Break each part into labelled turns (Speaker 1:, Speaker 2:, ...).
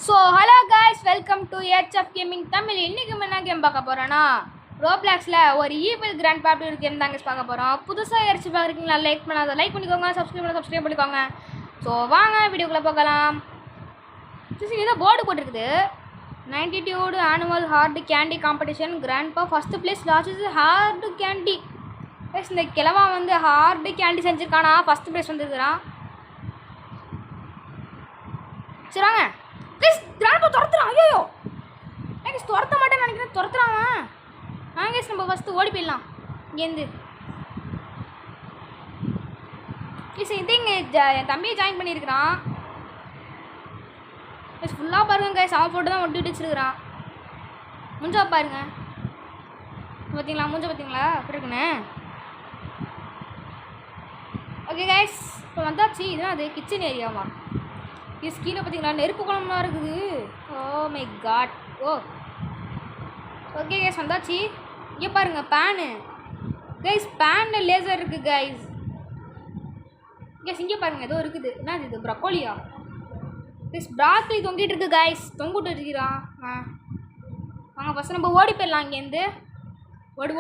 Speaker 1: So hello guys, welcome to HF gaming Tamil. இன்றைக்கி என்ன game பார்க்க போகிறோன்னா, ரோப்ளாக்ஸில் ஒரு ஈவில் கிராண்ட் பாப்டியூட் கேம் தாங்க பார்க்க போகிறோம். புதுசாக இறச்சி பார்க்குறீங்களா? லைக் பண்ணாத லைக் பண்ணிக்கோங்க, சப்ஸ்கிரைப் பண்ணிக்கோங்க. ஸோ வாங்க வீடியோக்குள்ளே போகலாம். ஏதோ போர்டு போட்டிருக்குது, 92 annual hard candy competition grandpa first place last hard candy. இந்த கிழவா வந்து ஹார்டு கேண்டி செஞ்சுருக்கானா, ஃபஸ்ட்டு பிளேஸ் வந்துருக்குறான். சரி வாங்க கைஸ், கிராண்ட் துரத்துறான். ஐயோ கைஸ், துரத்த மாட்டேன்னு நினைக்கிறேன், துரத்துறான். கைஸ் நம்ம ஃபஸ்ட்டு ஓடி போயிடலாம் இங்கேருந்து. கைஸ் இது இங்கே என் தம்பியை ஜாயின் பண்ணியிருக்கிறான். கைஸ் ஃபுல்லாக பாருங்க கைஸ், அவன் ஃபோட்டோ தான் ஒட்டி வச்சுருக்கிறான். முஞ்சா பாருங்க, பார்த்தீங்களா? முஞ்சா பார்த்தீங்களா அப்படி இருக்குண்ணே. ஓகே கைஸ், இப்போ வந்தாச்சு. இதுதான் அது கிச்சன் ஏரியாவா? இது கீழே பார்த்தீங்களா நெருப்பு குழம்புலாம் இருக்குது. Oh my god. Okay guys வந்தாச்சு. இங்கே பாருங்கள் பேனு கைஸ், பேனில் லேசர் இருக்குது கைஸ். இங்கே பாருங்கள் ஏதோ இருக்குது. என்ன இது? ப்ரக்கோலியா கைஸ்? ப்ராக்கலி தொங்கிட்டு இருக்கு கைஸ், தொங்கிட்டு வச்சுக்கிறான். வாங்க ஃபஸ்ட்டு நம்ம ஓடி போயிடலாம் இங்கேருந்து. ஓடு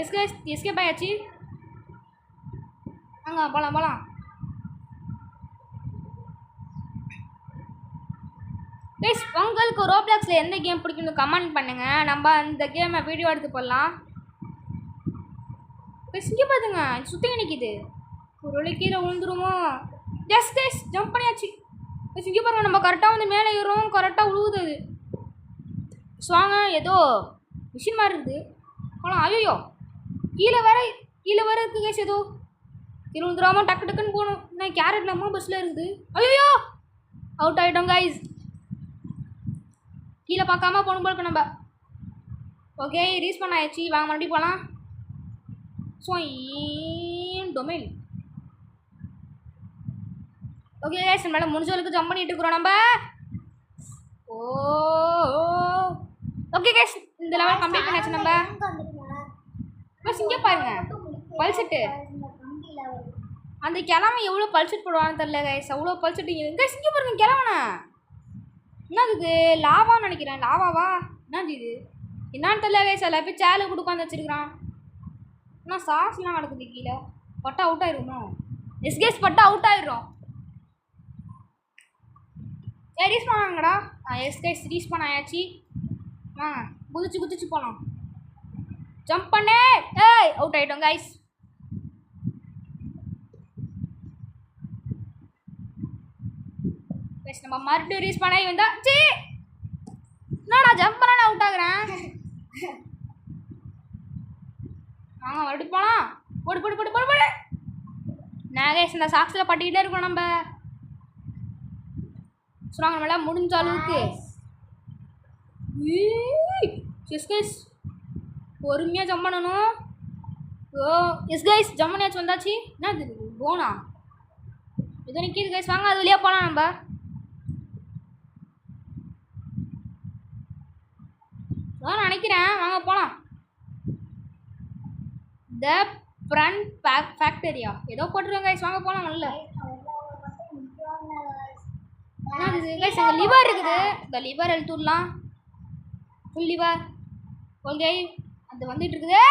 Speaker 1: எஸ்கேப் ஆயாச்சு. போகலாம். கைஸ் உங்களுக்கு ரோப்ளாக்ஸில் எந்த கேம் பிடிக்குன்னு கமெண்ட் பண்ணுங்கள். நம்ம அந்த கேமை வீடியோ எடுத்து போடலாம். கைஸ் இங்கே பார்த்துங்க, சுற்றி நிற்கிது. ஒரு கீழே விழுந்துருமோ? கைஸ் ஜம்ப் பண்ணியாச்சு. கைஸ் இங்கே பாருங்க, நம்ம கரெக்டாக வந்து மேலே ஏறும், கரெக்டாக விழுகுது அது. வாங்க, ஏதோ மிஷின் மாதிரி இருக்குது போகலாம். ஐயோ கீழே வர இருக்குது கைஸ். ஏதோ கீழே விழுந்துடாமல் டக்குன்னு போகணும். நான் கேரட் நம்ம பஸ்ஸில் இருக்குது. ஐயோ அவுட் ஆகிட்டோம் கைஸ். கீழே பார்க்காம போகணும் போல நம்ம. ஓகே ரீஸ் பண்ண ஆயிடுச்சு. வாங்க மறுபடியும் போகலாம். So domain. ஓகே கைஸ், மேலே முடிஞ்சவளுக்கு ஜம்ப் பண்ணிட்டு இருக்கிறோம் நம்ம. ஓகே கைஸ், இந்த லெவல் கம்ப்ளீட் பண்ணியாச்சு நம்ம. ப்ளஸ் இங்கே பாருங்க பல்செட்டு. அந்த கிழமை எவ்வளோ பல்செட் போடுவான்னு தெரில கைஸ், அவ்வளோ பல்செட்டு கைஸ். இங்கே பாருங்க கிழவனை. என்னது இது? லாவான்னு நினைக்கிறேன். லாவாவா? என்னது இது? என்னான்னு தெரியல கைஸ். அதில் போய் சேலை கொடுக்காந்து வச்சுருக்கிறான். ஆனால் சாஸ்லாம் நடக்குது கீழே. பட்டா அவுட் ஆயிருமோ? கைஸ் பட்டா அவுட் ஆயிரும். ரீஸ் பண்ணாங்கடா. கைஸ் ரீஸ் பண்ண ஆயாச்சு. குதிச்சு போகலாம். ஜம்ப் பண்ணே. அவுட் ஆகிட்டோம் கைஸ். நம்ம மறுபடியும் ரீஸ் பண்ண வந்தா என்னடா ஜம்ப் பண்ண அவுட் ஆகுறேன். மறுபடியும் போலாம். போடு. நாகேஷ் இந்த சாக்ஸில் பட்டிக்கிட்டே இருக்கோம் நம்ம. சொல்லுவாங்க நம்மள முடிஞ்ச அளவுக்கு. கைஸ் பொறுமையாக ஜம்ப் பண்ணணும். கைஸ் ஜம்ப் பண்ணியாச்சு, வந்தாச்சு. என்ன இது? போனா இது நிற்கிது கைஸ். வாங்க அது வழியாக போகலாம் நம்ம. நினைக்கிறேன். வாங்க போகலாம். த ஃப்ரண்ட் ஃபேக்டரியா ஏதோ போட்டுருவாங்க கைஸ். வாங்க போகலாம். நல்ல கைஸ் எங்கள் லிவர் இருக்குது. இந்த லிவர் எழுத்துடலாம். Full lever. ஓகே அது வந்துட்டு இருக்குது.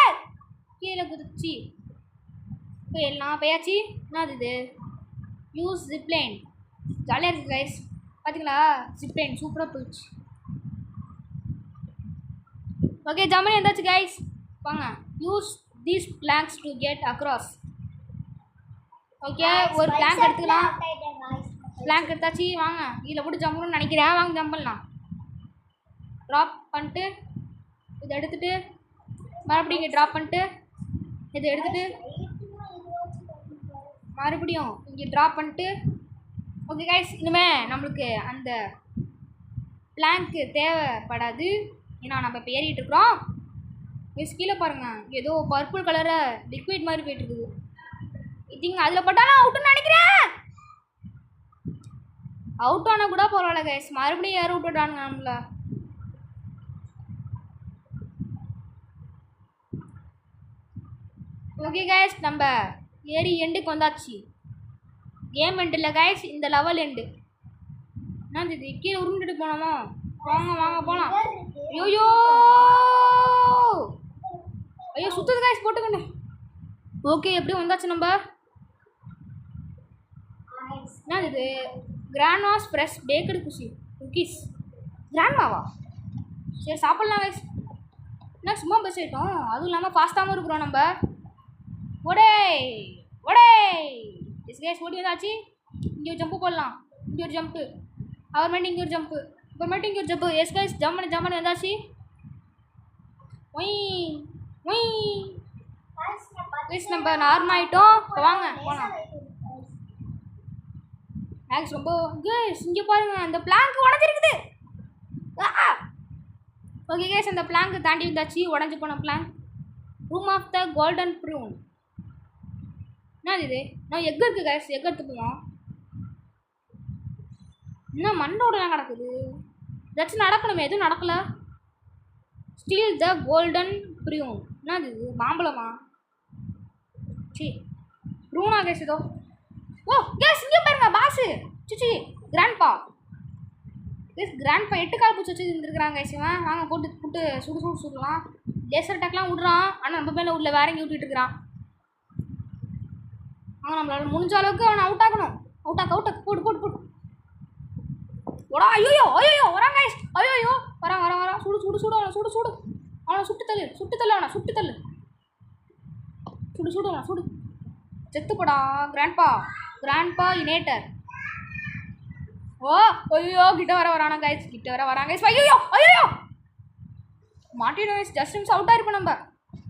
Speaker 1: கீழே குதிச்சு போயிடலாம். போயாச்சு. என்னது இது? Use zipline. ஜாலியாக இருக்குது கைஸ். பார்த்தீங்களா ஜிப்லைன் சூப்பராக போயிடுச்சு. ஓகே ஜம்மனி எந்தாச்சு கைஸ். வாங்க use these planks to get across. Okay ஒரு பிளாங்க் எடுத்துக்கலாம். பிளாங்க் எடுத்தாச்சு. வாங்க இதில் போட்டு ஜம்ப் பண்ணணும்னு நினைக்கிறேன். வாங்க ஜம்ப் பண்ணலாம். ட்ராப் பண்ணிட்டு இதை எடுத்துகிட்டு மறுபடியும் இங்கே ட்ராப் பண்ணிட்டு இதை எடுத்துகிட்டு மறுபடியும் இங்கே ட்ராப் பண்ணிட்டு. ஓகே கைஸ், இனிமேல் நம்மளுக்கு அந்த பிளாங்க்கு தேவைப்படாது. ஏன்னா நம்ம இப்போ ஏறிட்டு இருக்கிறோம். கீழே பாருங்கள், ஏதோ பர்பிள் கலரை லிக்விட் மாதிரி போயிட்டுருக்குது. இதுங்க அதில் பட்டாலும் அவுட்டுன்னு நினைக்கிறேன். அவுட் ஆனால் கூட பரவாயில்ல கைஸ். மறுபடியும் ஏற விட்டுட்டானுங்க நம்மள. ஓகே கைஸ், நம்ம ஏறி எண்டுக்கு வந்தாச்சு. கேம் எண்டு இல்லை கைஸ், இந்த லெவல் எண்டு. நான் இது கீழே உருண்டுட்டு போனோமா? வாங்க வாங்க போகலாம். ஐயோ ஐயோ சுத்தது காய்ஸ் போட்டுக்கண்ணே. ஓகே எப்படியும் வந்தாச்சு நம்ம. என்ன இது? Grandma's fresh baked cookies. கிராண்ட்மாவா? சரி சாப்பிட்லாம் கைஸ். என்ன சும்மா பஸ் ஆகிட்டோம், அதுவும் இல்லாமல் ஃபாஸ்ட்டாகவும் இருக்கிறோம் நம்ம. ஒடே ஒடே எஸ் கைஸ் ஓடி வந்தாச்சு. இங்கே ஒரு ஜம்ப்பு போடலாம். இங்கே ஒரு ஜம்ப்பு, அப்புறமேட்டு இங்கே ஒரு ஜம்ப்பு, அப்புறமேட்டு இங்கே ஒரு ஜம்ப்பு. எஸ் கைஸ் ஜம்மனு வந்தாச்சு. ஒய் ஒய் கைஸ் நம்ம நார்மல் ஆகிட்டோம். இப்போ வாங்க போகலாம். மேக்ஸ் ரொம்ப கைஸ் இங்கே பாருங்கள், அந்த பிளாங்க் உடஞ்சிருக்குது. ஓகே கைஸ் அந்த பிளாங்க் தாண்டி வந்தாச்சு. உடஞ்சி போன plank. Room of the golden prune. என்ன இது? நான் எக் இருக்குது கைஸ், எக் எடுத்துப்போம். என்ன மண்ணோடலாம் கிடக்குது? ஏதாச்சும் நடக்கணுமே, எதுவும் நடக்கல. ஸ்டீல் த கோல்டன் ப்ரூன். என்ன இது? மாம்பழமா? சி ப்ரூனா கைஸ் ஏதோ. ஓ கேஸ் இங்கே பாருங்க பாஸு. சிச்சி கிராண்ட்பா. கேஸ் கிராண்ட்பா 8 கால் பூச்சி வச்சு இருந்துருக்குறாங்க கைஸ். இவன் வாங்க போட்டு சுடலாம். லேசர் அட்டாக்லாம் விட்றான், ஆனால் நம்ம மேலே உள்ள வேற எங்கே விட்டுட்டு இருக்கிறான். ஆனால் நம்மளால முடிஞ்ச அளவுக்கு அவனை அவுட் ஆகணும். அவுட்டாக்கு போட்டு ஓடா. ஐயோ வராங்க கைஸ். ஐயோ வரான். சுடு அவனை சுட்டு தள்ளு அவனை சுட்டு செத்துப்படா. கிராண்ட்பா இனேட்டர். ஓ ஐயோ கிட்ட வரானா கைஸ். ஐயோ மாட்டினோ ஜஸ்ட் மிஸ் அவுட்டாக இருப்போம் நம்ம.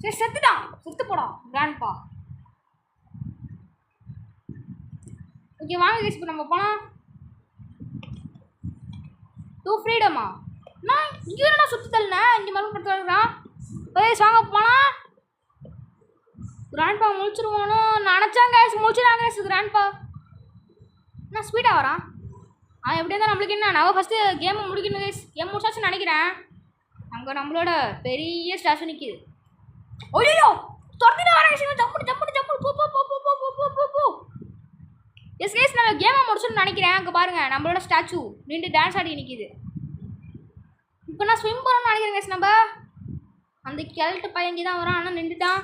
Speaker 1: சரி செத்து போடா கிராண்ட்பா. ஓகே வாங்க கைஸ் இப்போ நம்ம போகலாம். 2 ஃப்ரீடமா? நான் இங்கே என்ன சுற்றி தள்ளினேன், இங்கே மறுபடியும் படுத்து வருகிறான். கைஸ் வாங்க போகலாம். கிராண்ட்பா முழிச்சிருவானோ நினச்சாங்க கைஸ். முழிச்சிடாங்க guys grandpa. என்ன ஸ்பீடாக வரான்? எப்படி இருந்தால் நம்மளுக்கு என்ன, நான் ஃபஸ்ட்டு கேமை முடிக்கணும் கைஸ். கேம் முடிச்சாச்சுன்னு நினைக்கிறேன். அங்கே நம்மளோட பெரிய ஸ்டாச்சு நிற்கிது. ஐயோ துரத்திட்டு வரேன். ஜம்ப்பு. எஸ் கைஸ் நான் கேமை முடிச்சுன்னு நினைக்கிறேன். அங்கே பாருங்கள் நம்மளோட ஸ்டாச்சு நின்று டான்ஸ் ஆடி நிற்கிது. இப்போ நான் ஸ்விம் பண்ணணும்னு நினைக்கிறேன் கைஸ். நம்ம அந்த கெல்ட்டு பையங்கி தான் வரான், ஆனால் நின்றுட்டான்.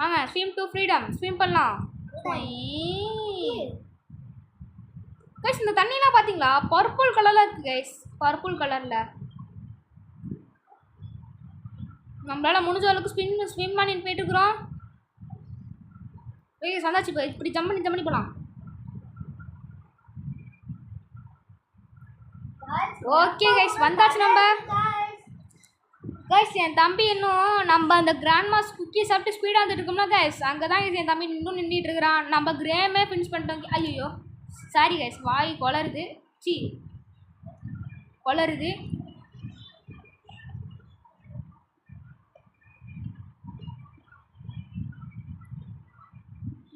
Speaker 1: வாங்க ஸ்விம் டு ஃப்ரீடம். ஸ்விம் பண்ணலாம் கைஸ். இந்த தண்ணிலாம் பார்த்தீங்களா பர்பிள் கலரில் இருக்குது கைஸ். பர்பிள் கலரில் நம்மளால் முடிஞ்ச அளவுக்கு ஸ்விம் பண்ணிட்டு போயிட்டுருக்குறோம். கைஸ் வந்தாச்சு. இப்போ இப்படி ஜம்ப் பண்ணி போகலாம். ஓகே கைஸ் வந்தாச்சு நம்ம. கைஸ் என் தம்பி இன்னும் நம்ம அந்த கிராண்ட்மாஸ் குக்கி சாப்பிட்டு ஸ்பீடாக வந்துட்டு இருக்கோம்னா கைஸ், அங்கே தான் என் தம்பி இன்னும் நின்றுட்டு இருக்கிறான். நம்ம கிரேமே ஃபினிஷ் பண்ணிட்டோம். ஐயோ சாரி கைஸ், வாய் கொளருது.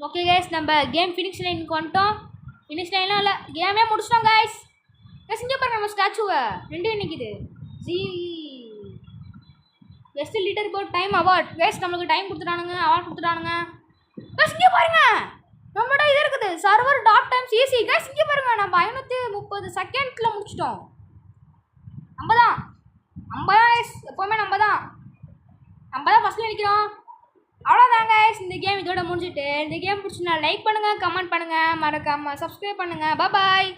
Speaker 1: ஓகே கைஸ் நம்ம கேம் ஃபினிஷ் லைனுக்கு வந்துட்டோம். ஃபினிஷ் லைன்லாம் இல்லை, கேமே முடிச்சிட்டோம் கைஸ். இங்கே பாருங்க நம்ம ஸ்டாச்சுவை ரெண்டு நிற்கிது. Best leader board time award. Guys நம்மளுக்கு டைம் கொடுத்துட்டானுங்க, அவார்ட் கொடுத்துட்டானுங்க. கைஸ் இங்கே பாருங்க நம்மளோட இது இருக்குது server dot time CC. Guys இங்கே பாருங்க நம்ம 530 செகண்ட்ல முடிச்சிட்டோம். நம்ம தான் கைஸ், எப்போவுமே நம்ம தான் ஃபஸ்ட்டில் நிற்கிறோம். அவ்வளோதாங்க கைஸ், இந்த கேம் இதோட முடிஞ்சிட்டு. இந்த கேம் பிடிச்சினா லைக் பண்ணுங்கள், கமெண்ட் பண்ணுங்கள், மறக்காமல் சப்ஸ்கிரைப் பண்ணுங்கள். பாய்.